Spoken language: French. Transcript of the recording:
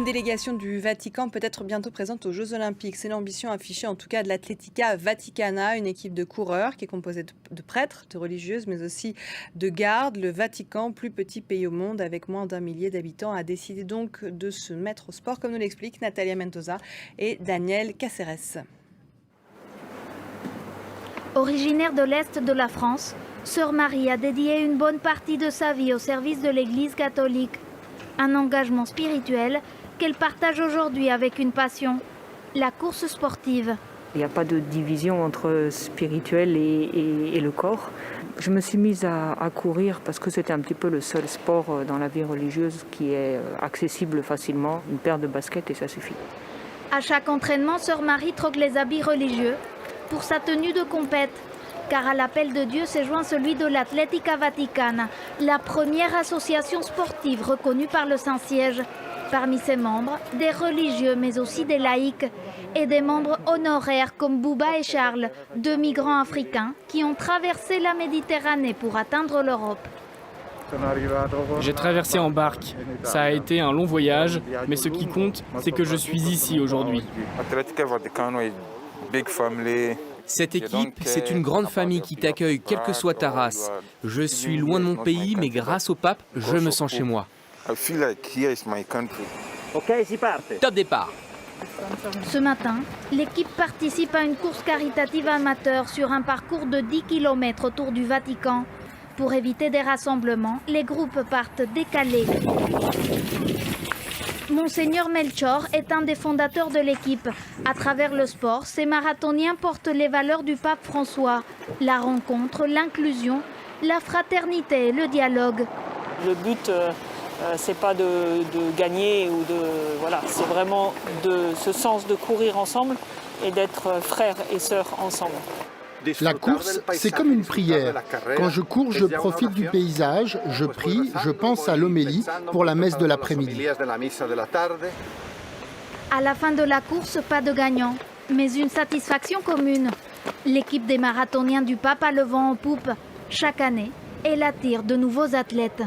Une délégation du Vatican peut être bientôt présente aux Jeux Olympiques. C'est l'ambition affichée en tout cas de l'Atletica Vaticana, une équipe de coureurs qui est composée de prêtres, de religieuses, mais aussi de gardes. Le Vatican, plus petit pays au monde avec moins d'1 millier d'habitants, a décidé donc de se mettre au sport, comme nous l'expliquent Natalia Mentosa et Daniel Caceres. Originaire de l'Est de la France, Sœur Marie a dédié une bonne partie de sa vie au service de l'Église catholique. Un engagement spirituel qu'elle partage aujourd'hui avec une passion, la course sportive. Il n'y a pas de division entre spirituel et le corps. Je me suis mise à courir parce que c'était un petit peu le seul sport dans la vie religieuse qui est accessible facilement. Une paire de baskets et ça suffit. À chaque entraînement, Sœur Marie troque les habits religieux pour sa tenue de compète. Car à l'appel de Dieu s'est joint celui de l'Atletica Vaticana, la première association sportive reconnue par le Saint-Siège. Parmi ses membres, des religieux mais aussi des laïcs et des membres honoraires comme Bouba et Charles, 2 migrants africains qui ont traversé la Méditerranée pour atteindre l'Europe. J'ai traversé en barque. Ça a été un long voyage, mais ce qui compte, c'est que je suis ici aujourd'hui. Cette équipe, c'est une grande famille qui t'accueille, quelle que soit ta race. Je suis loin de mon pays, mais grâce au pape, je me sens chez moi. Top départ. Ce matin, l'équipe participe à une course caritative amateur sur un parcours de 10 km autour du Vatican. Pour éviter des rassemblements, les groupes partent décalés. Monseigneur Melchior est un des fondateurs de l'équipe. À travers le sport, ces marathoniens portent les valeurs du pape François. La rencontre, l'inclusion, la fraternité et le dialogue. Le but, c'est pas de gagner ou de... Voilà, c'est vraiment ce sens de courir ensemble et d'être frères et sœurs ensemble. La course, c'est comme une prière. Quand je cours, je profite du paysage, je prie, je pense à l'homélie pour la messe de l'après-midi. À la fin de la course, pas de gagnant, mais une satisfaction commune. L'équipe des marathoniens du pape a le vent en poupe. Chaque année, elle attire de nouveaux athlètes.